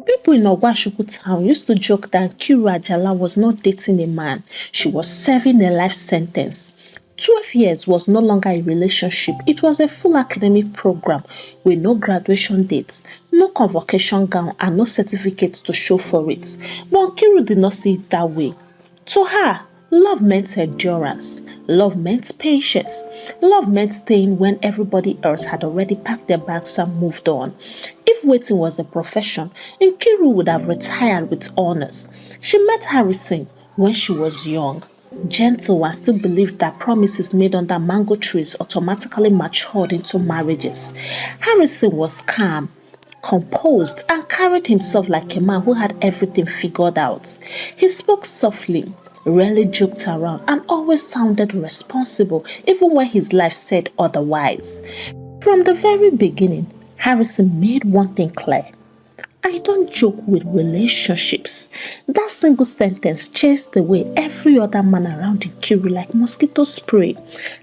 People in Ogwashuku town used to joke that Kiru Ajala was not dating a man, she was serving a life sentence. 12 years was no longer a relationship, it was a full academic program with no graduation dates, no convocation gown, and no certificate to show for it. But Kiru did not see it that way. To her, love meant endurance. Love meant patience. Love meant staying when everybody else had already packed their bags and moved on. If waiting was a profession, Nkiru would have retired with honors. She met Harrison when she was young, gentle, and still believed that promises made under mango trees automatically matured into marriages. Harrison was calm, composed, and carried himself like a man who had everything figured out. He spoke softly, rarely joked around, and always sounded responsible even when his life said otherwise. From the very beginning, Harrison made one thing clear. I don't joke with relationships. That single sentence chased away every other man around in Kiri like mosquito spray.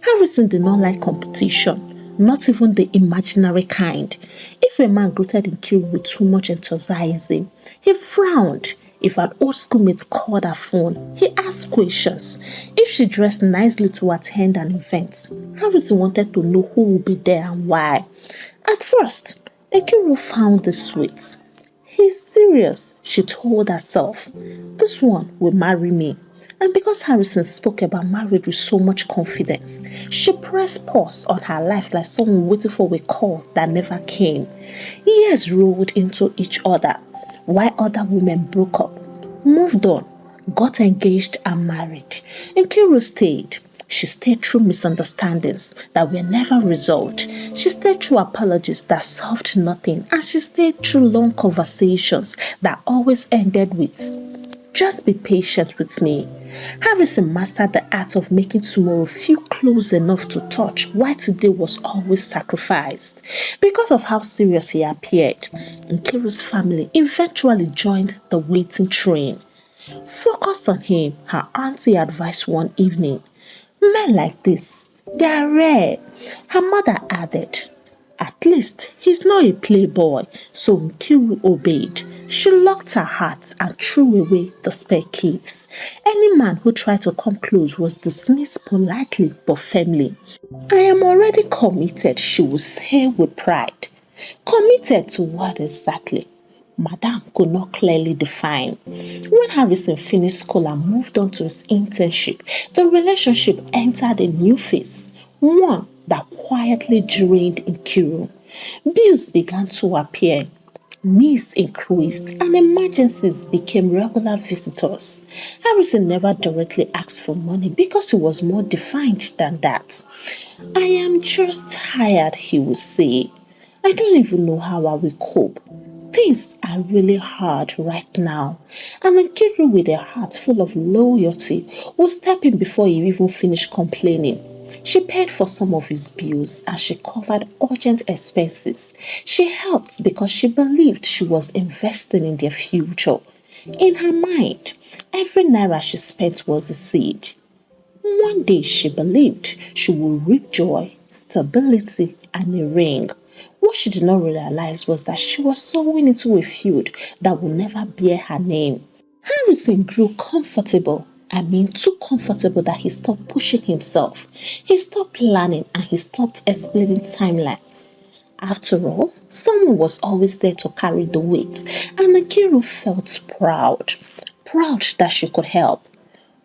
Harrison did not like competition, not even the imaginary kind. If a man greeted in Kiri with too much enthusiasm, he frowned. If an old schoolmate called her phone, he asked questions. If she dressed nicely to attend an event, Harrison wanted to know who would be there and why. At first, Ekiru found this sweet. He's serious, she told herself. This one will marry me. And because Harrison spoke about marriage with so much confidence, she pressed pause on her life like someone waiting for a call that never came. Years rolled into each other, while other women broke up, moved on, got engaged and married. Nkiru stayed. She stayed through misunderstandings that were never resolved. She stayed through apologies that solved nothing. And she stayed through long conversations that always ended with, just be patient with me. Harrison mastered the art of making tomorrow feel close enough to touch while today was always sacrificed. Because of how serious he appeared, Nkiru's family eventually joined the waiting train. Focus on him, her auntie advised one evening. Men like this, they are rare. Her mother added, at least he's not a playboy, so Nkiru obeyed. She locked her heart and threw away the spare keys. Any man who tried to come close was dismissed politely but firmly. I am already committed, she would say with pride. Committed to what exactly? Madame could not clearly define. When Harrison finished school and moved on to his internship, the relationship entered a new phase, one that quietly drained Nkiru. Bills began to appear, needs increased, and emergencies became regular visitors. Harrison never directly asked for money because he was more defined than that. I am just tired, he would say. I don't even know how I will cope. Things are really hard right now. And Nkiru, with a heart full of loyalty, would step in before he even finished complaining. She paid for some of his bills and she covered urgent expenses. She helped because she believed she was investing in their future. In her mind, every naira she spent was a seed. One day she believed she would reap joy, stability, and a ring. What she did not realize was that she was sowing into a field that would never bear her name. Harrison grew comfortable. I mean, too comfortable that he stopped pushing himself. He stopped planning and he stopped explaining timelines. After all, someone was always there to carry the weight, and Nkiru felt proud. Proud that she could help.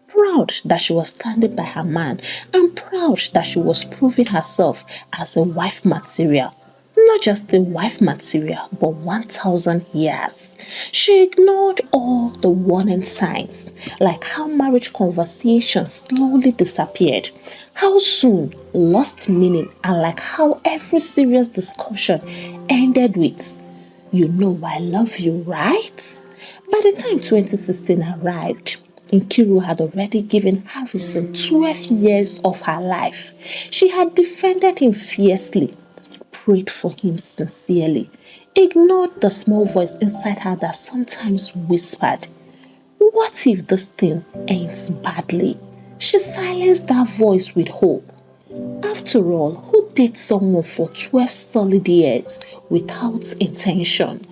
Proud that she was standing by her man, and proud that she was proving herself as a wife material. Not just a wife material, but 1,000 years. She ignored all the warning signs, like how marriage conversations slowly disappeared, how soon lost meaning, and like how every serious discussion ended with, you know I love you, right? By the time 2016 arrived, Nkiru had already given Harrison 12 years of her life. She had defended him fiercely, prayed for him sincerely, ignored the small voice inside her that sometimes whispered, what if this thing ends badly? She silenced that voice with hope. At After all, who dates someone for 12 solid years without intention?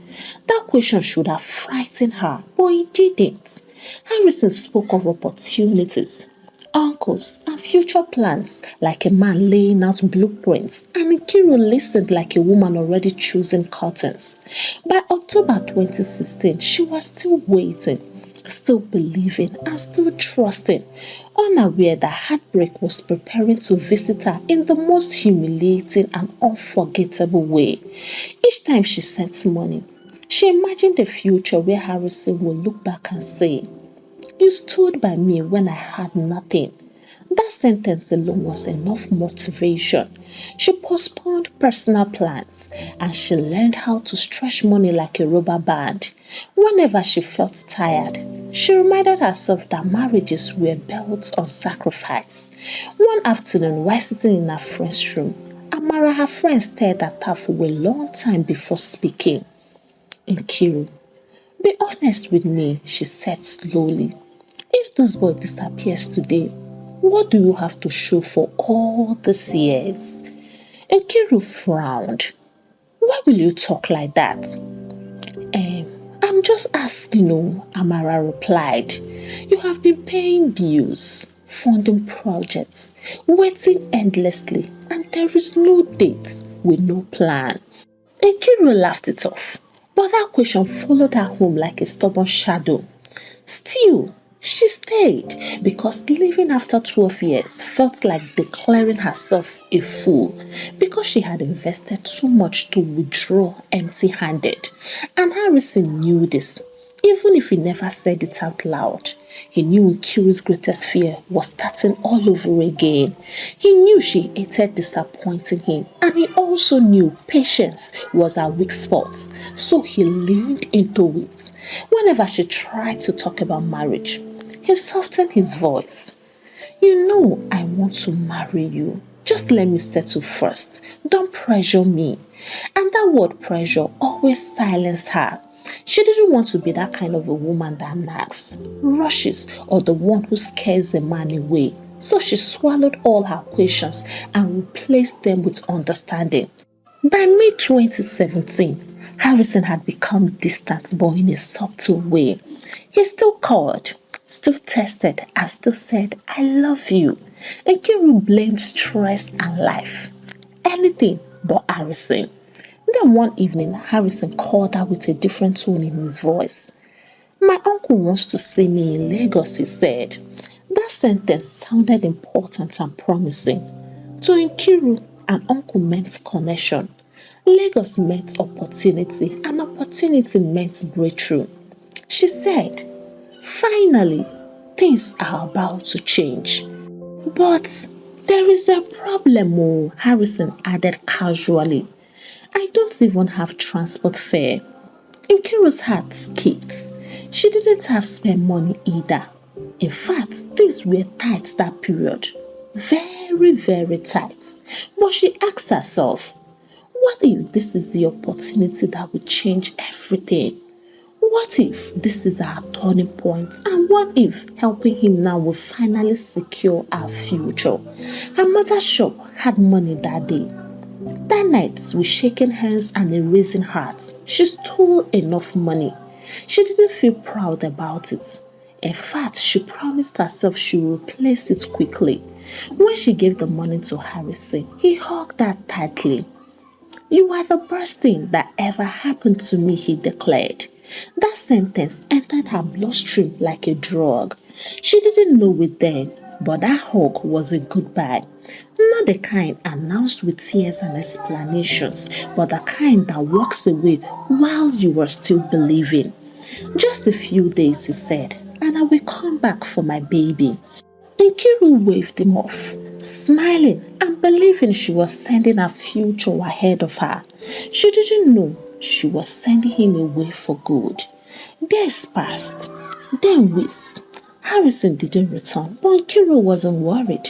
That question should have frightened her, but it didn't. Harrison spoke of opportunities, uncles, and future plans like a man laying out blueprints, and Nkiru listened like a woman already choosing curtains. By October 2016, she was still waiting, still believing, and still trusting, unaware that heartbreak was preparing to visit her in the most humiliating and unforgettable way. Each time she sent money, she imagined a future where Harrison would look back and say, "You stood by me when I had nothing." That sentence alone was enough motivation. She postponed personal plans and she learned how to stretch money like a rubber band. Whenever she felt tired, she reminded herself that marriages were built on sacrifice. One afternoon, while sitting in her friend's room, Amara, her friend, stared at her for a long time before speaking. "Nkiru, be honest with me," she said slowly. "If this boy disappears today, what do you have to show for all these years?" Nkiru frowned. "Why will you talk like that?" I'm just asking you," Amara replied. "You have been paying bills, funding projects, waiting endlessly, and there is no date with no plan." Nkiru laughed it off, but that question followed her home like a stubborn shadow. Still, she stayed because living after 12 years felt like declaring herself a fool because she had invested too much to withdraw empty-handed. And Harrison knew this, even if he never said it out loud. He knew Nkiru's greatest fear was starting all over again. He knew she hated disappointing him, and he also knew patience was her weak spot, so he leaned into it. Whenever she tried to talk about marriage, he softened his voice. "You know I want to marry you. Just let me settle first. Don't pressure me." And that word pressure always silenced her. She didn't want to be that kind of a woman that nags, rushes, or the one who scares a man away. So she swallowed all her questions and replaced them with understanding. By mid 2017, Harrison had become distant but in a subtle way. He still called, still tested, and still said, "I love you." And Kiru blamed stress and life. Anything but Harrison. Then one evening, Harrison called her with a different tone in his voice. "My uncle wants to see me in Lagos," he said. That sentence sounded important and promising. To Nkiru, an uncle meant connection. Lagos meant opportunity, and opportunity meant breakthrough. She said, "Finally, things are about to change." "But there is a problem," Harrison added casually. "I don't even have transport fare." Nkiru's heart skipped. She didn't have spare money either. In fact, things were tight that period. Very, very tight. But she asked herself, what if this is the opportunity that will change everything? What if this is our turning point? And what if helping him now will finally secure our future? Her mother's shop had money that day. That night, with shaking hands and a racing heart, she stole enough money. She didn't feel proud about it. In fact, she promised herself she would replace it quickly. When she gave the money to Harrison, he hugged her tightly. "You are the best thing that ever happened to me," he declared. That sentence entered her bloodstream like a drug. She didn't know it then, but that hug was a goodbye. Not the kind announced with tears and explanations, but the kind that walks away while you are still believing. "Just a few days," he said, "and I will come back for my baby." Nkiru waved him off, smiling and believing she was sending her future ahead of her. She didn't know she was sending him away for good. Days passed, then weeks. Harrison didn't return, but Nkiru wasn't worried.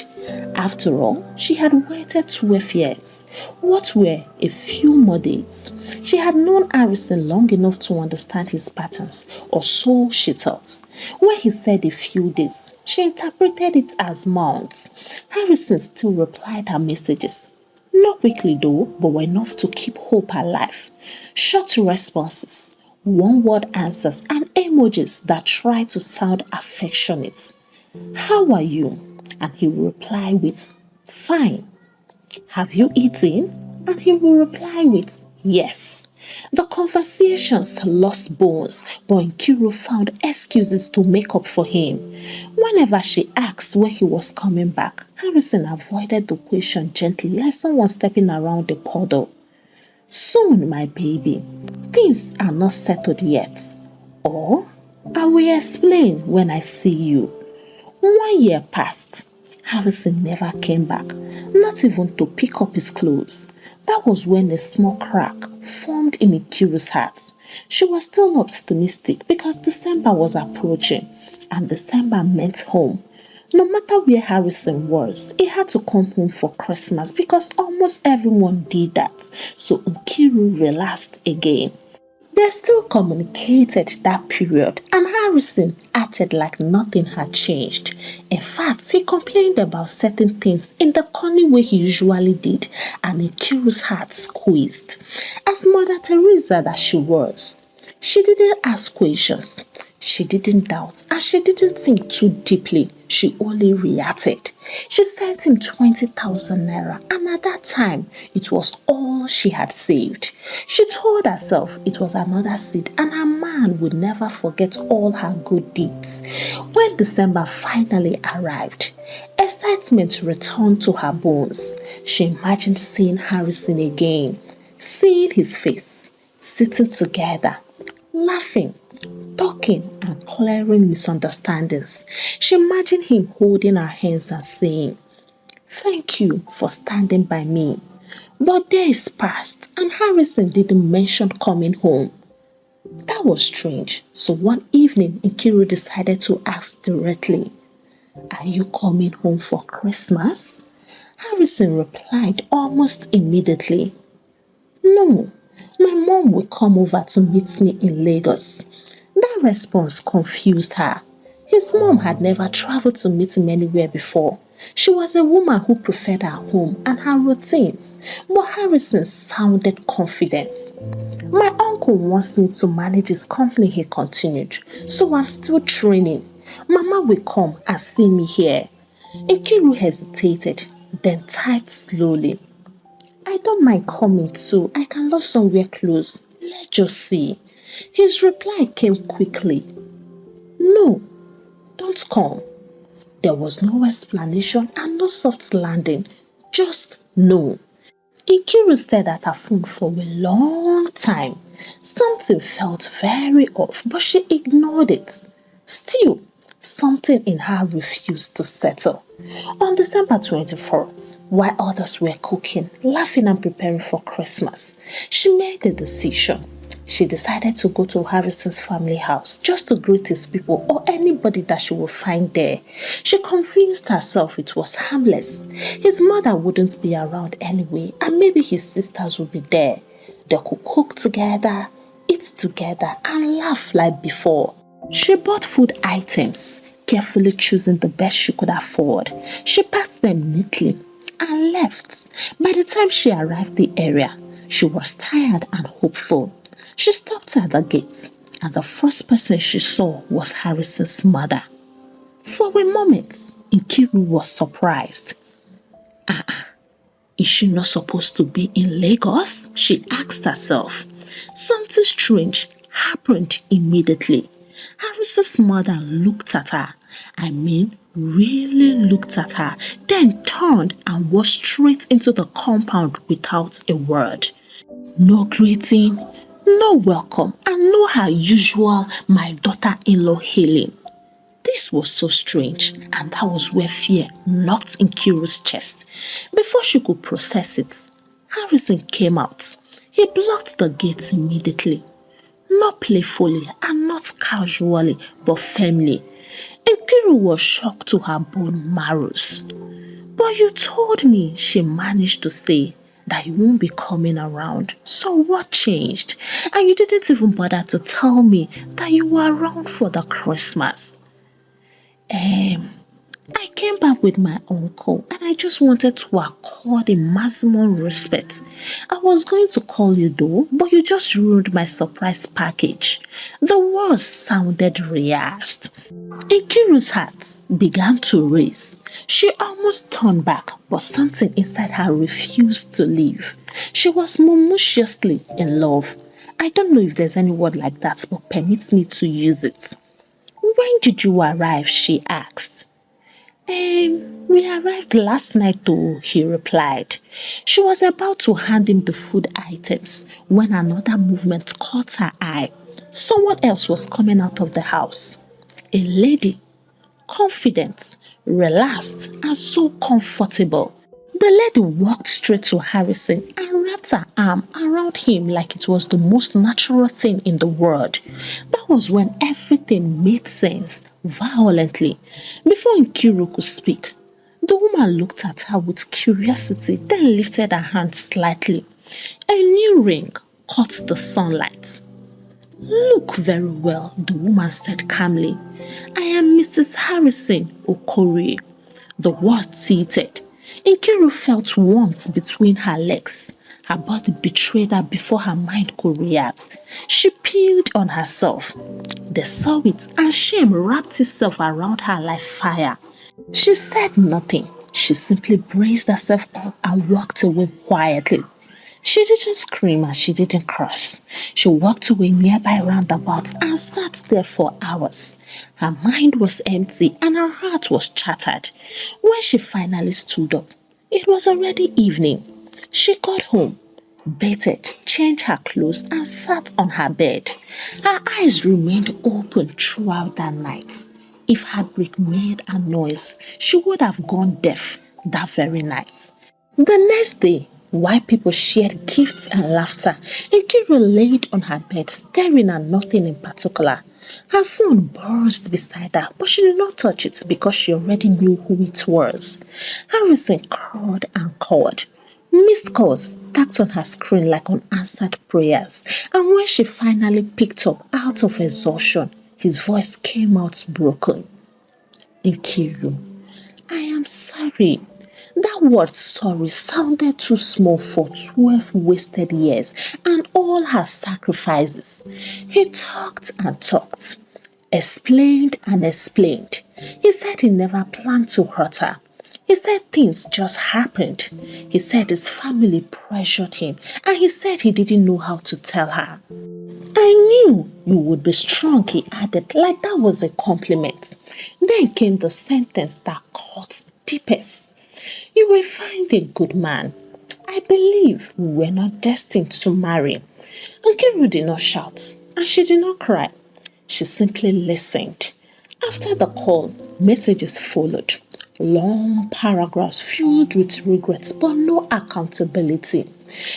After all, she had waited 12 years. What were a few more days? She had known Harrison long enough to understand his patterns, or so she thought. When he said a few days, she interpreted it as months. Harrison still replied her messages. Not quickly though, but enough to keep hope alive. Short responses, one-word answers, and emojis that try to sound affectionate. How are you? And he will reply with, fine. Have you eaten? And he will reply with, yes. The conversations lost bones, but Nkiru found excuses to make up for him. Whenever she asked when he was coming back, Harrison avoided the question gently like someone stepping around a puddle. Soon, my baby, things are not settled yet. Or, I will explain when I see you. 1 year passed. Harrison never came back, not even to pick up his clothes. That was when a small crack formed in Nkiru's heart. She was still optimistic because December was approaching, and December meant home. No matter where Harrison was, he had to come home for Christmas because almost everyone did that, so Nkiru relaxed again. They still communicated that period, and Harrison acted like nothing had changed. In fact, he complained about certain things in the corny way he usually did, and Nkiru's heart squeezed. As Mother Teresa that she was, she didn't ask questions. She didn't doubt and she didn't think too deeply. She only reacted. She sent him 20,000 naira, and at that time, it was all she had saved. She told herself it was another seed and her man would never forget all her good deeds. When December finally arrived, excitement returned to her bones. She imagined seeing Harrison again, seeing his face, sitting together, laughing, talking and clearing misunderstandings. She imagined him holding her hands and saying, thank you for standing by me. But days passed and Harrison didn't mention coming home. That was strange. So one evening, Nkiru decided to ask directly, are you coming home for Christmas? Harrison replied almost immediately, no, my mom will come over to meet me in Lagos. That response confused her. His mom had never traveled to meet him anywhere before. She was a woman who preferred her home and her routines, but Harrison sounded confident. My uncle wants me to manage his company, he continued, so I'm still training. Mama will come and see me here. Nkiru hesitated, then typed slowly. I don't mind coming too. I can lodge somewhere close. Let's just see. His reply came quickly. No, don't come. There was no explanation and no soft landing. Just no. Nkiru stared at her phone for a long time. Something felt very off, but she ignored it. Still, something in her refused to settle. On December 24th, while others were cooking, laughing and preparing for Christmas, she made a decision. She decided to go to Harrison's family house just to greet his people or anybody that she would find there. She convinced herself it was harmless. His mother wouldn't be around anyway, and maybe his sisters would be there. They could cook together, eat together, and laugh like before. She bought food items, carefully choosing the best she could afford. She packed them neatly and left. By the time she arrived the area, she was tired and hopeful. She stopped at the gate, and the first person she saw was Harrison's mother. For a moment, Nkiru was surprised. Is she not supposed to be in Lagos? She asked herself. Something strange happened immediately. Harrison's mother looked at her. Really looked at her, then turned and walked straight into the compound without a word. No greeting, no welcome, and no her usual my daughter-in-law hailing. This was so strange, and that was where fear knocked in Nkiru's chest. Before she could process it, Harrison came out. He blocked the gate immediately. Not playfully and not casually, but firmly. Nkiru was shocked to her bone marrows. But you told me, she managed to say, that you won't be coming around. So what changed? And you didn't even bother to tell me that you were around for the Christmas. I came back with my uncle and I just wanted to accord a maximum respect. I was going to call you though, but you just ruined my surprise package. The words sounded rehearsed. Nkiru's heart began to race. She almost turned back, but something inside her refused to leave. She was maliciously in love. I don't know if there's any word like that, but permits me to use it. When did you arrive? She asked. We arrived last night though, he replied. She was about to hand him the food items when another movement caught her eye. Someone else was coming out of the house. A lady, confident, relaxed, and so comfortable. The lady walked straight to Harrison and wrapped her arm around him like it was the most natural thing in the world. That was when everything made sense violently. Before Nkiru could speak, the woman looked at her with curiosity, then lifted her hand slightly. A new ring caught the sunlight. Look very well, the woman said calmly. I am Mrs. Harrison Okori. The word teetered. Nkiru felt warmth between her legs. Her body betrayed her before her mind could react. She peeled on herself. They saw it and shame wrapped itself around her like fire. She said nothing. She simply braced herself up and walked away quietly. She didn't scream and she didn't curse. She walked to a nearby roundabout and sat there for hours. Her mind was empty and her heart was shattered. When she finally stood up, it was already evening. She got home, bathed, changed her clothes and sat on her bed. Her eyes remained open throughout that night. If heartbreak made a noise, she would have gone deaf that very night. The next day, while people shared gifts and laughter, Nkiru laid on her bed staring at nothing in particular. Her phone buzzed beside her, but she did not touch it because she already knew who it was. Harrison called and called. Missed calls tapped on her screen like unanswered prayers, and when she finally picked up out of exhaustion, his voice came out broken. Nkiru, I am sorry. That word sorry sounded too small for 12 wasted years and all her sacrifices. He talked and talked, explained and explained. He said he never planned to hurt her. He said things just happened. He said his family pressured him and he said he didn't know how to tell her. I knew you would be strong, he added, like that was a compliment. Then came the sentence that cut deepest. You will find a good man. I believe we were not destined to marry. Nkiru did not shout, and she did not cry. She simply listened. After the call, messages followed. Long paragraphs filled with regrets but no accountability.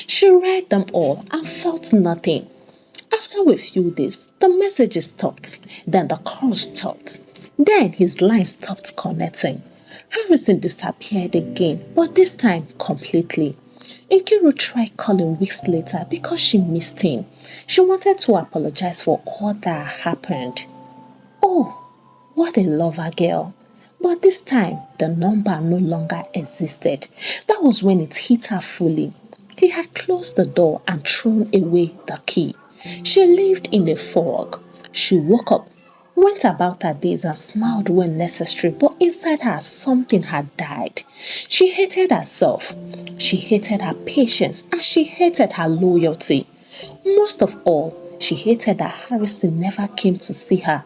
She read them all and felt nothing. After a few days, the messages stopped. Then the call stopped. Then his line stopped connecting. Harrison disappeared again, but this time completely. Nkiru tried calling weeks later because she missed him. She wanted to apologize for all that happened. Oh, what a lover girl. But this time, the number no longer existed. That was when it hit her fully. He had closed the door and thrown away the key. She lived in a fog. She woke up, went about her days and smiled when necessary, but inside her something had died. She hated herself. She hated her patience and she hated her loyalty. Most of all, she hated that Harrison never came to see her.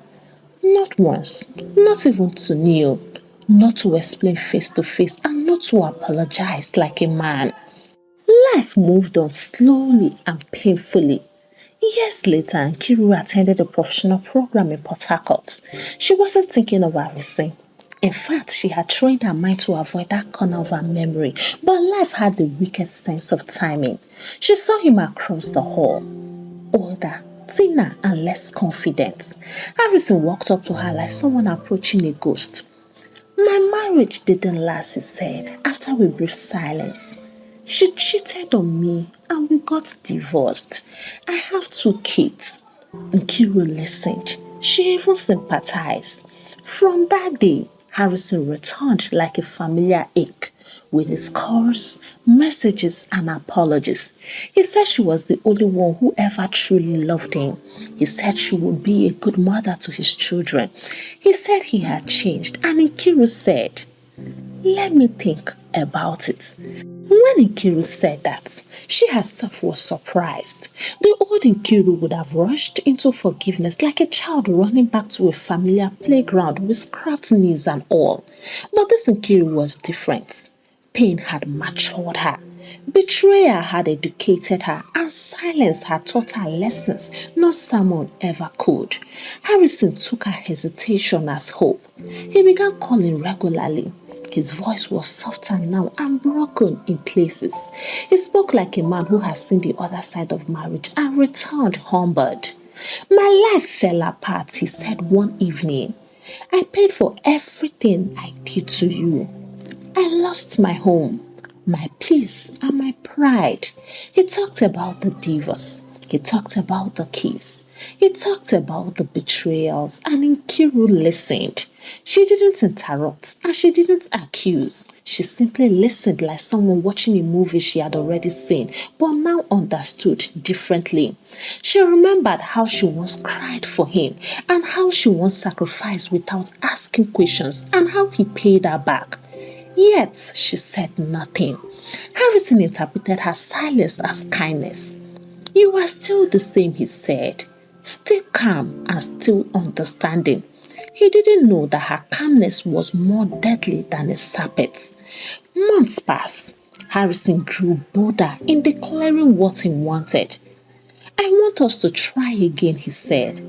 Not once, not even to kneel, not to explain face to face and not to apologize like a man. Life moved on slowly and painfully. Years later, Nkiru attended a professional program in Port Harcourt. She wasn't thinking of Harrison. In fact, she had trained her mind to avoid that corner of her memory, but life had the weakest sense of timing. She saw him across the hall, older, thinner and less confident. Harrison walked up to her like someone approaching a ghost. My marriage didn't last, he said, after a brief silence. She cheated on me and we got divorced. I have 2 kids. Nkiru listened. She even sympathized. From that day, Harrison returned like a familiar ache with his calls, messages, and apologies. He said she was the only one who ever truly loved him. He said she would be a good mother to his children. He said he had changed, and Nkiru said, let me think about it. When Nkiru said that, she herself was surprised. The old Nkiru would have rushed into forgiveness like a child running back to a familiar playground with scrapped knees and all. But this Nkiru was different. Pain had matured her. Betrayal had educated her, and silence had taught her lessons no sermon ever could. Harrison took her hesitation as hope. He began calling regularly. His voice was softer now and broken in places. He spoke like a man who has seen the other side of marriage and returned humbled. My life fell apart, he said one evening. I paid for everything I did to you. I lost my home, my peace, and my pride. He talked about the divorce. He talked about the kiss. He talked about the betrayals, and Nkiru listened. She didn't interrupt and she didn't accuse. She simply listened like someone watching a movie she had already seen but now understood differently. She remembered how she once cried for him and how she once sacrificed without asking questions and how he paid her back. Yet she said nothing. Harrison interpreted her silence as kindness. You are still the same, he said, still calm and still understanding. He didn't know that her calmness was more deadly than a serpent's. Months passed. Harrison grew bolder in declaring what he wanted. I want us to try again, he said.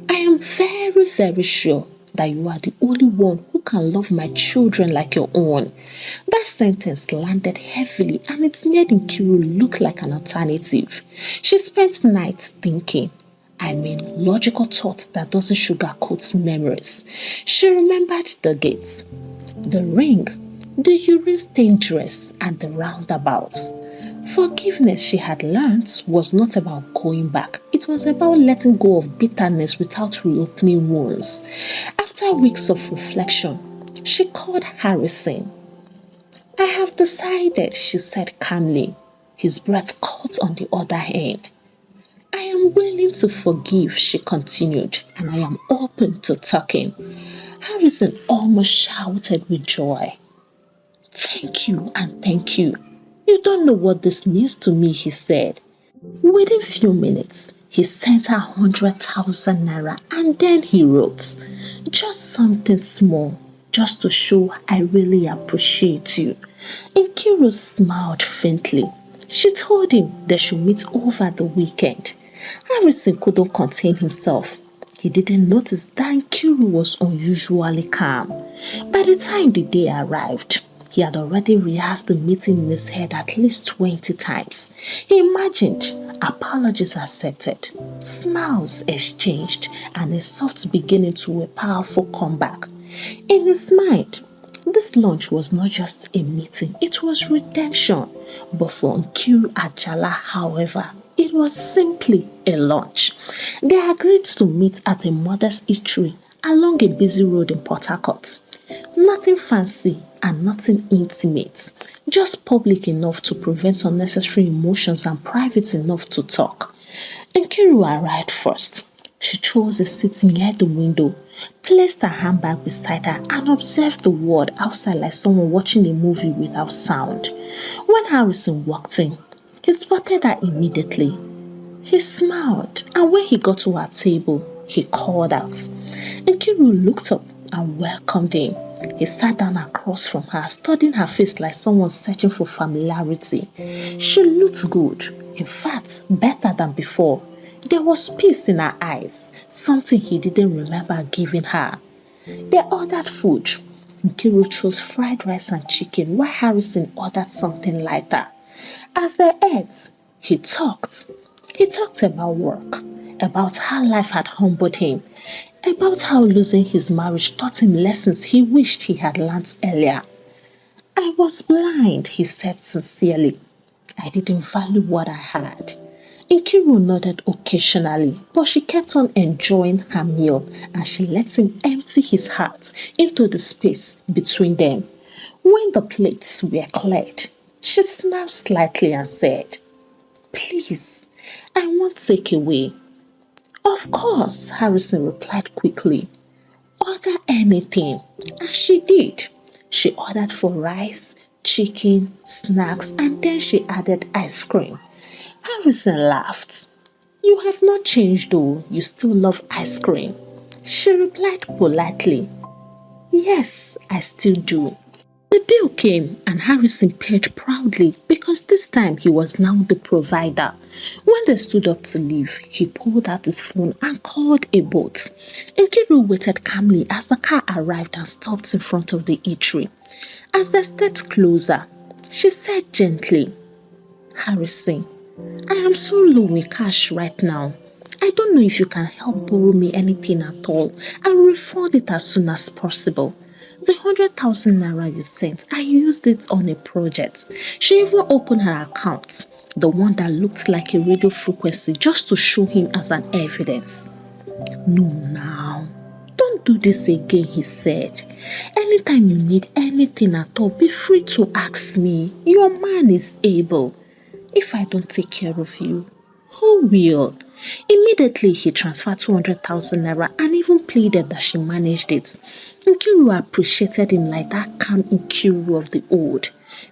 I am very, very sure that you are the only one who can love my children like your own. That sentence landed heavily and it made Nkiru look like an alternative. She spent nights thinking. Logical thought that doesn't sugarcoat memories. She remembered the gates, the ring, the urine-stained dress, and the roundabout. Forgiveness, she had learnt, was not about going back. It was about letting go of bitterness without reopening wounds. After weeks of reflection, she called Harrison. I have decided, she said calmly. His breath caught on the other hand. I am willing to forgive, she continued, and I am open to talking. Harrison almost shouted with joy. Thank you and thank you. You don't know what this means to me, he said. Within few minutes, he sent her 100,000 naira and then he wrote, just something small, just to show I really appreciate you. Nkiru smiled faintly. She told him they should meet over the weekend. Harrison couldn't contain himself. He didn't notice that Nkiru was unusually calm. By the time the day arrived, he had already rehearsed the meeting in his head at least 20 times. He imagined apologies accepted, smiles exchanged, and a soft beginning to a powerful comeback. In his mind, this lunch was not just a meeting, it was redemption. But for Nkiru Ajala, however, it was simply a lunch. They agreed to meet at a mother's eatery along a busy road in Port Harcourt. Nothing fancy and nothing intimate, just public enough to prevent unnecessary emotions and private enough to talk. Nkiru arrived first. She chose a seat near the window, placed her handbag beside her, and observed the world outside like someone watching a movie without sound. When Harrison walked in, he spotted her immediately. He smiled, and when he got to her table, he called out. Nkiru looked up and welcomed him. He sat down across from her, studying her face like someone searching for familiarity. She looked good, in fact, better than before. There was peace in her eyes, something he didn't remember giving her. They ordered food. Nkiru chose fried rice and chicken, while Harrison ordered something lighter. As they ate, he talked. He talked about work, about how life had humbled him, about how losing his marriage taught him lessons he wished he had learnt earlier. I was blind, he said sincerely. I didn't value what I had. Nkiru nodded occasionally, but she kept on enjoying her meal and she let him empty his heart into the space between them. When the plates were cleared, she smiled slightly and said, "Please, I want takeaway." "Of course," Harrison replied quickly. "Order anything." And she did. She ordered for rice, chicken, snacks, and then she added ice cream. Harrison laughed. "You have not changed though, you still love ice cream." She replied politely, "Yes, I still do." The bill came and Harrison paid proudly because this time he was now the provider. When they stood up to leave, he pulled out his phone and called a boat. Nkiru waited calmly as the car arrived and stopped in front of the eatery. As they stepped closer, she said gently, "Harrison, I am so low with cash right now. I don't know if you can help borrow me anything at all. I will refund it as soon as possible. The 100,000 naira you sent, I used it on a project." She even opened her account, the one that looked like a radio frequency, just to show him as an evidence. "No, now. Don't do this again," he said. "Anytime you need anything at all, be free to ask me. Your man is able. If I don't take care of you, who will?" Immediately, he transferred 200,000 naira and even pleaded that she managed it. Nkiru appreciated him like that calm Nkiru of the old.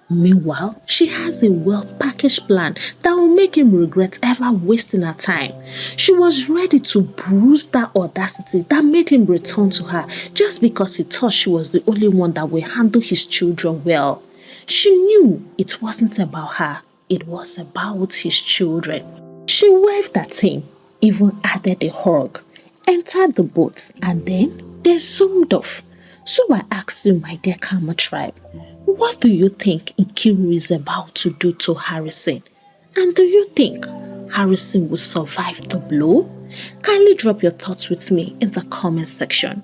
Meanwhile, she has a well-packaged plan that will make him regret ever wasting her time. She was ready to bruise that audacity that made him return to her just because he thought she was the only one that will handle his children well. She knew it wasn't about her, it was about his children. She waved at him, even added a hug, entered the boat, and then they zoomed off. So I asked you, my dear Karma tribe, what do you think Nkiru is about to do to Harrison? And do you think Harrison will survive the blow? Kindly drop your thoughts with me in the comment section.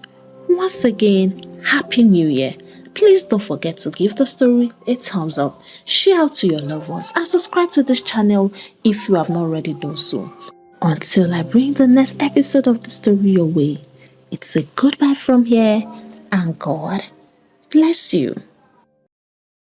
Once again, Happy New Year. Please don't forget to give the story a thumbs up, share out to your loved ones, and subscribe to this channel if you have not already done so. Until I bring the next episode of the story your way, it's a goodbye from here, and God bless you.